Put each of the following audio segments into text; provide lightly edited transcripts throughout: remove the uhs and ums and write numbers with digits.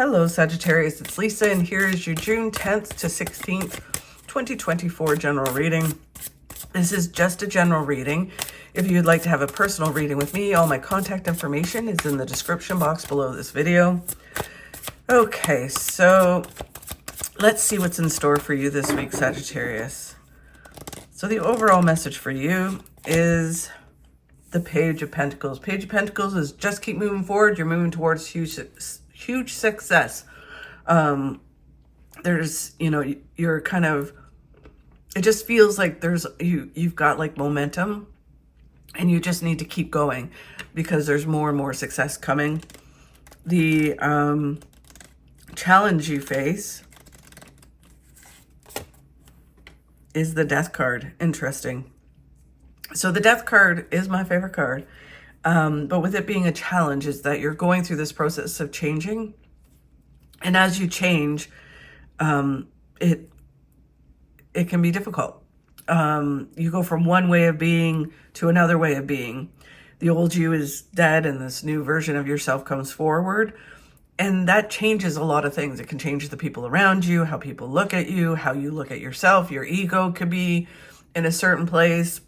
Hello, Sagittarius. It's Lisa, and here is your June 10th to 16th, 2024 general reading. This is just a general reading. If you'd like to have a personal reading with me, all my contact information is in the description box below this video. Okay, so let's see what's in store for you this week, Sagittarius. So the overall message for you is the Page of Pentacles. Page of Pentacles is just keep moving forward. You're moving towards huge success. There's, you're kind of, it just feels like you've got like momentum and you just need to keep going because there's more and more success coming. The challenge you face is the Death card. Interesting. So the Death card is my favorite card. But with it being a challenge is that you're going through this process of changing. And as you change, it can be difficult. You go from one way of being to another way of being. The old you is dead and this new version of yourself comes forward. And that changes a lot of things. It can change the people around you, how people look at you, how you look at yourself. Your ego could be in a certain place.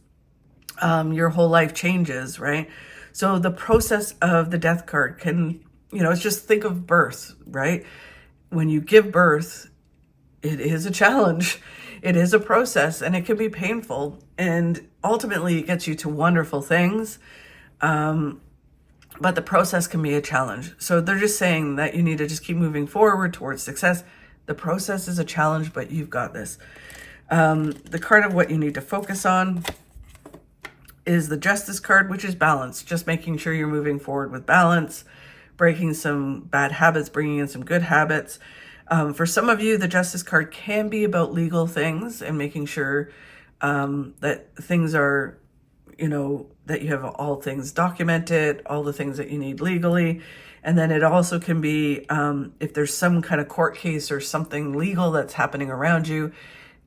Your whole life changes, right? So the process of the Death card can, it's just think of birth, right? When you give birth, it is a challenge. It is a process and it can be painful. And ultimately it gets you to wonderful things. But the process can be a challenge. So they're just saying that you need to just keep moving forward towards success. The process is a challenge, but you've got this. The card of what you need to focus on is the Justice card, which is balance. Just making sure you're moving forward with balance, breaking some bad habits, bringing in some good habits. For some of you, the Justice card can be about legal things and making sure that things are, that you have all things documented, all the things that you need legally. And then it also can be if there's some kind of court case or something legal that's happening around you,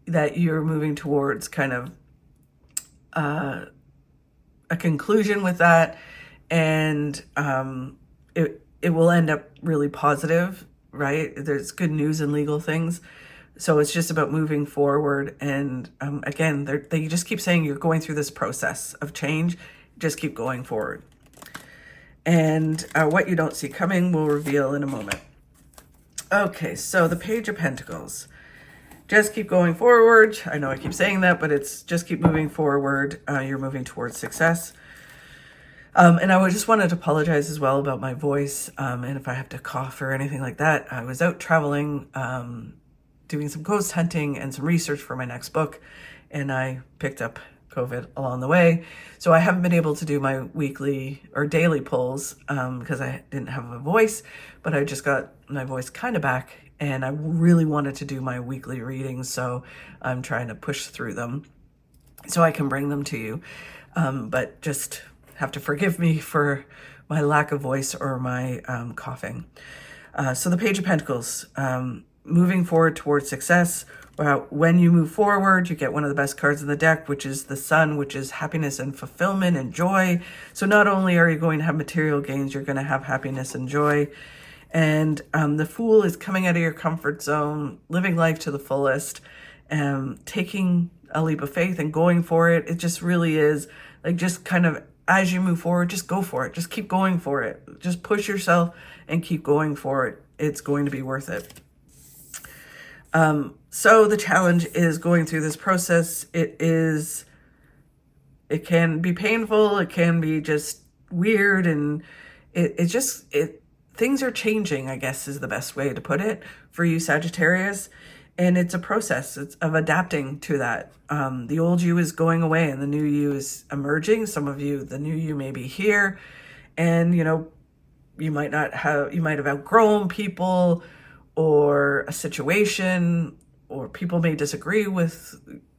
that you're moving towards kind of a conclusion with that, and it will end up really positive, right? There's good news in legal things. So it's just about moving forward. And again, they just keep saying you're going through this process of change. Just keep going forward. And what you don't see coming will reveal in a moment. Okay, so the Page of Pentacles. Just keep going forward. I know I keep saying that, but it's just keep moving forward. You're moving towards success. And I just wanted to apologize as well about my voice. And if I have to cough or anything like that, I was out traveling, doing some ghost hunting and some research for my next book. And I picked up COVID along the way. So I haven't been able to do my weekly or daily pulls because I didn't have a voice, but I just got my voice kind of back. And I really wanted to do my weekly readings, so I'm trying to push through them so I can bring them to you. But just have to forgive me for my lack of voice or my coughing. So the Page of Pentacles, moving forward towards success. When you move forward, you get one of the best cards in the deck, which is the Sun, which is happiness and fulfillment and joy. So not only are you going to have material gains, you're going to have happiness and joy. And the Fool is coming out of your comfort zone, living life to the fullest, taking a leap of faith and going for it. It just really is like just kind of as you move forward, just go for it. Just keep going for it. Just push yourself and keep going for it. It's going to be worth it. So the challenge is going through this process. It can be painful. It can be just weird. And things are changing, I guess is the best way to put it for you, Sagittarius. And it's a process of adapting to that. The old you is going away and the new you is emerging. Some of you, the new you may be here. And, you might have outgrown people or a situation, or people may disagree with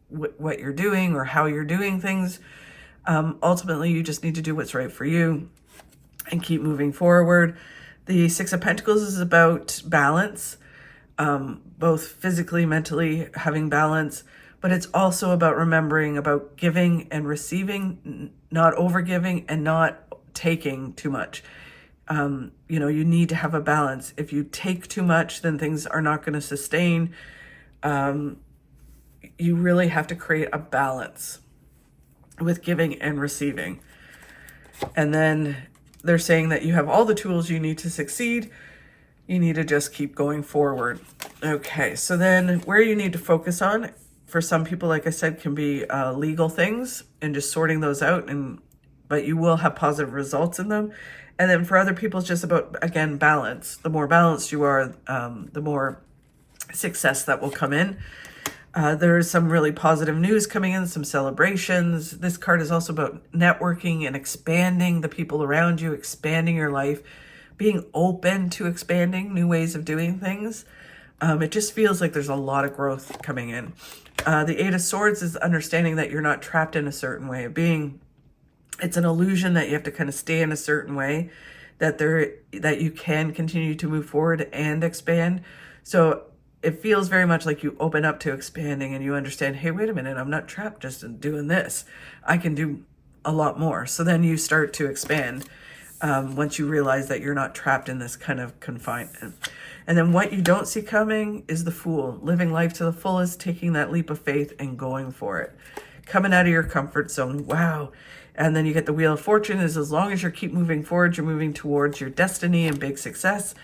what you're doing or how you're doing things. Ultimately, you just need to do what's right for you and keep moving forward. The Six of Pentacles is about balance, both physically, mentally, having balance, but it's also about remembering about giving and receiving, not overgiving and not taking too much. You need to have a balance. If you take too much, then things are not going to sustain. You really have to create a balance with giving and receiving. And then they're saying that you have all the tools you need to succeed. You need to just keep going forward. Okay, so then where you need to focus on, for some people, like I said, can be legal things and just sorting those out, but you will have positive results in them. And then for other people, it's just about, again, balance. The more balanced you are, the more success that will come in. There's some really positive news coming in, some celebrations. This card is also about networking and expanding the people around you, expanding your life, being open to expanding new ways of doing things. It just feels like there's a lot of growth coming in. The Eight of Swords is understanding that you're not trapped in a certain way of being. It's an illusion that you have to kind of stay in a certain way, that you can continue to move forward and expand. So it feels very much like you open up to expanding and you understand, hey, wait a minute, I'm not trapped just in doing this. I can do a lot more. So then you start to expand once you realize that you're not trapped in this kind of confinement. And then what you don't see coming is the Fool, living life to the fullest, taking that leap of faith and going for it. Coming out of your comfort zone. Wow. And then you get the Wheel of Fortune, is as long as you keep moving forward, you're moving towards your destiny and big success.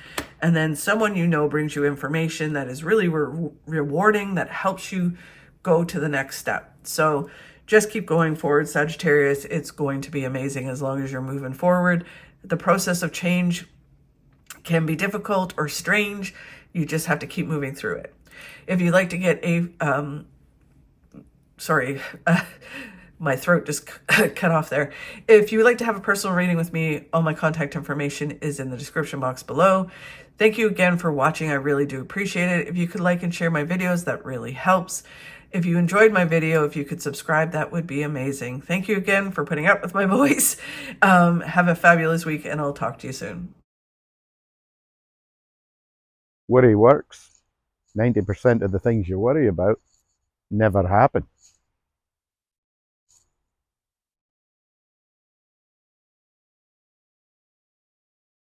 And then someone you know brings you information that is really rewarding, that helps you go to the next step. So just keep going forward, Sagittarius. It's going to be amazing as long as you're moving forward. The process of change can be difficult or strange. You just have to keep moving through it. If you'd like to get my throat just cut off there. If you would like to have a personal reading with me, all my contact information is in the description box below. Thank you again for watching. I really do appreciate it. If you could like and share my videos, that really helps. If you enjoyed my video, if you could subscribe, that would be amazing. Thank you again for putting up with my voice. Have a fabulous week, and I'll talk to you soon. Worry works. 90% of the things you worry about never happen.